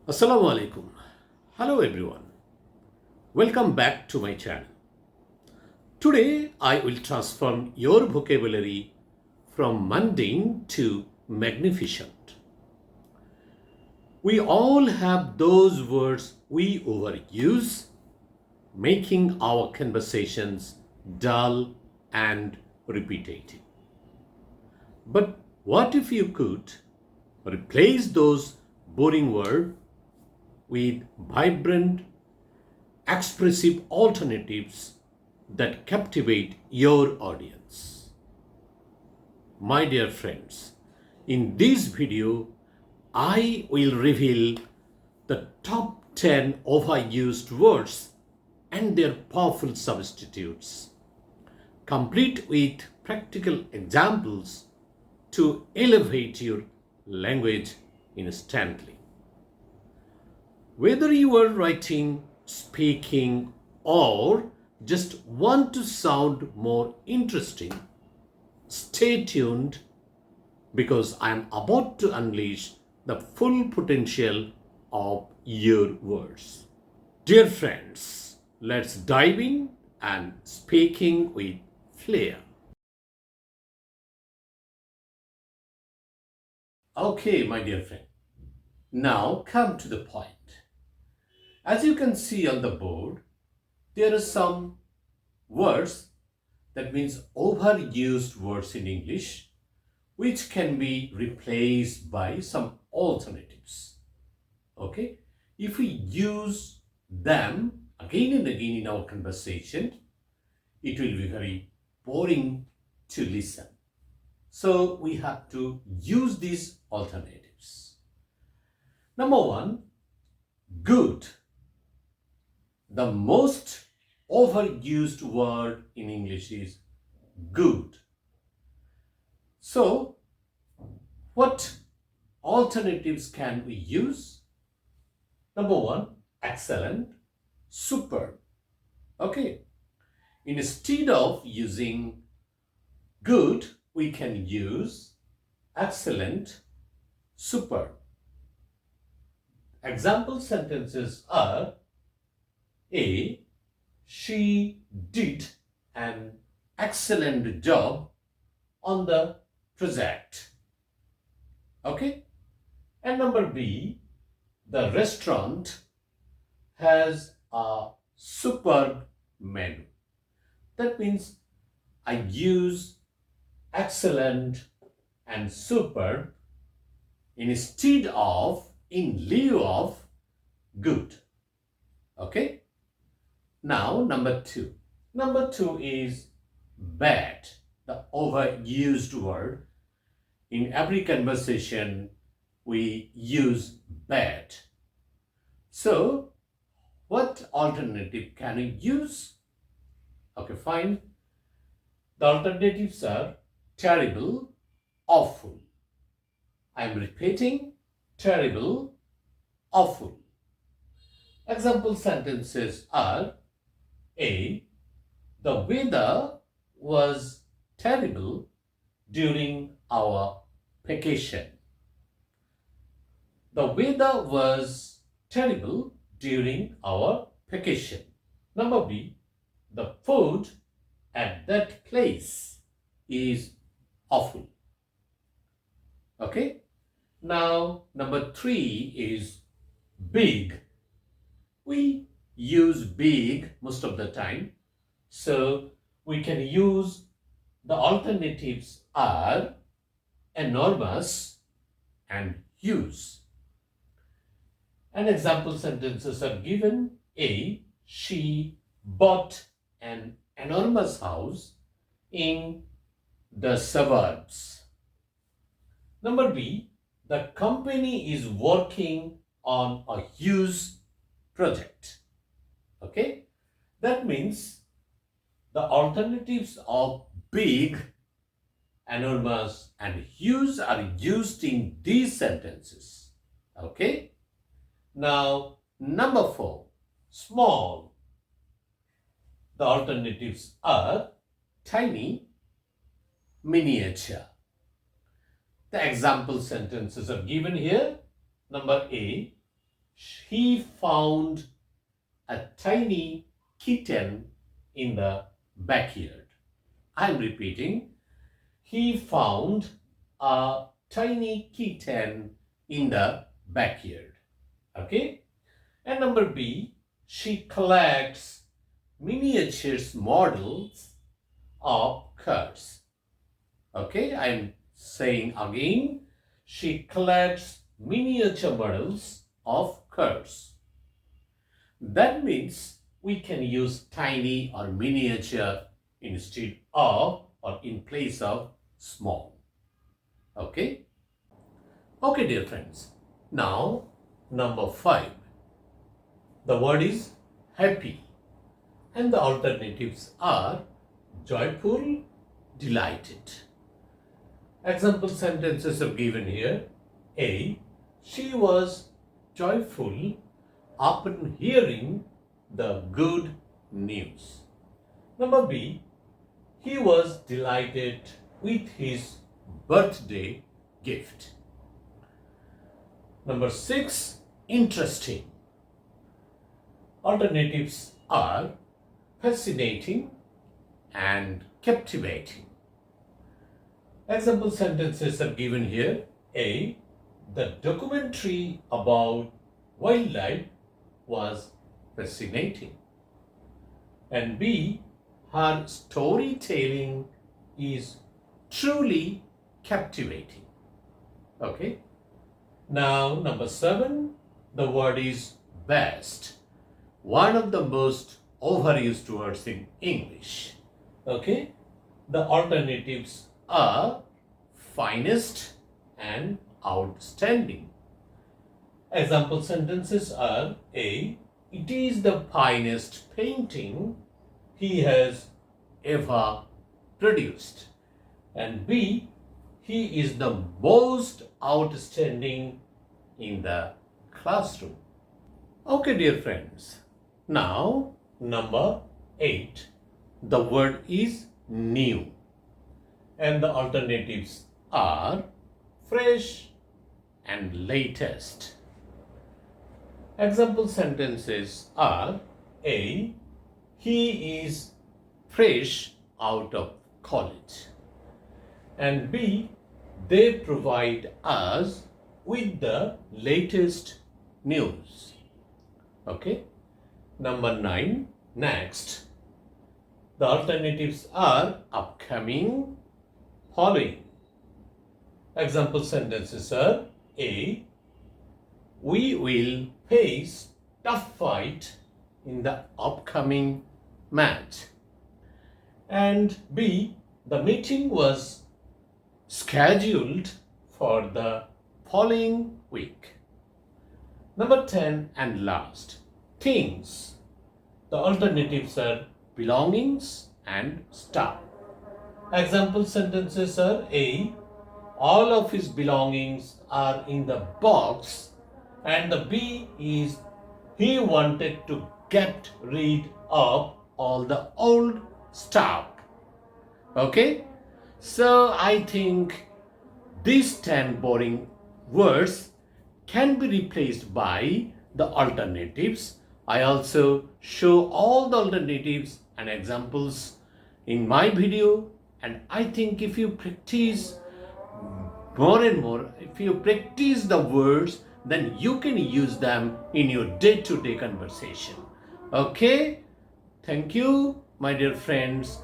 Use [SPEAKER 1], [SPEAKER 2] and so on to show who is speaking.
[SPEAKER 1] Assalamu alaikum. Hello everyone. Welcome back to my channel. Today I will transform your vocabulary from mundane to magnificent. We all have those words we overuse, making our conversations dull and repetitive. But what if you could replace those boring words with vibrant, expressive alternatives that captivate your audience? My dear friends, in this video, I will reveal the top 10 overused words and their powerful substitutes, complete with practical examples to elevate your language instantly. Whether you are writing, speaking, or just want to sound more interesting, stay tuned because I am about to unleash the full potential of your words. Dear friends, let's dive in and speaking with flair. Okay, my dear friend, now come to the point. As you can see on the board, there are some words, that means overused words in English, which can be replaced by some alternatives. Okay? If we use them again and again in our conversation, it will be very boring to listen. So we have to use these alternatives. Number one, good. The most overused word in English is good. So, what alternatives can we use? Number one, excellent, superb. Okay. Instead of using good, we can use excellent, superb. Example sentences are: A, she did an excellent job on the project. Okay? And number B, the restaurant has a superb menu. That means I use excellent and superb instead of, in lieu of, good. Okay? Now, number two. Number two is bad, the overused word. In every conversation, we use bad. So, what alternative can we use? Okay, fine. The alternatives are terrible, awful. I am repeating: terrible, awful. Example sentences are: A, the weather was terrible during our vacation. The weather was terrible during our vacation. Number B, the food at that place is awful. Okay? Now, number three is big. We use big most of the time, so we can use the alternatives are enormous and huge. And example sentences are given: A, she bought an enormous house in the suburbs. Number B, the company is working on a huge project. Okay? That means the alternatives of big, enormous, and huge are used in these sentences. Okay? Now, number four, small. The alternatives are tiny, miniature. The example sentences are given here. Number A, He found a tiny kitten in the backyard. I'm repeating. He found a tiny kitten in the backyard. Okay? And number B, she collects miniatures models of cars. Okay, I'm saying again, she collects miniature models of cars. That means we can use tiny or miniature instead of or in place of small. Okay? Okay, dear friends. Now, number 5. The word is happy and the alternatives are joyful, delighted. Example sentences are given here. A. She was joyful upon hearing the good news. Number B. He was delighted with his birthday gift. Number 6. Interesting. Alternatives are fascinating and captivating. Example sentences are given here. A. The documentary about wildlife was fascinating. And B. Her storytelling is truly captivating. Okay. Now, number 7. The word is best. One of the most overused words in English. Okay. The alternatives are finest and outstanding. Example sentences are A. It is the finest painting he has ever produced. And B. He is the most outstanding in the classroom. Okay, dear friends. Now, number 8. The word is new. And the alternatives are fresh and latest. Example sentences are A. He is fresh out of college. And B. They provide us with the latest news. Okay. Number 9. Next. The alternatives are upcoming, following. Example sentences are A. We will face tough fight in the upcoming match. And B. The meeting was scheduled for the following week. Number 10 and last. Things. The alternatives are belongings and stuff. Example sentences are A. All of his belongings are in the box, and the B is he wanted to get rid of all the old stuff. Okay? So I think these 10 boring words can be replaced by the alternatives. I also show all the alternatives and examples in my video, and I think if you practice more and more, if you practice the words, then you can use them in your day-to-day conversation. Okay? Thank you, my dear friends.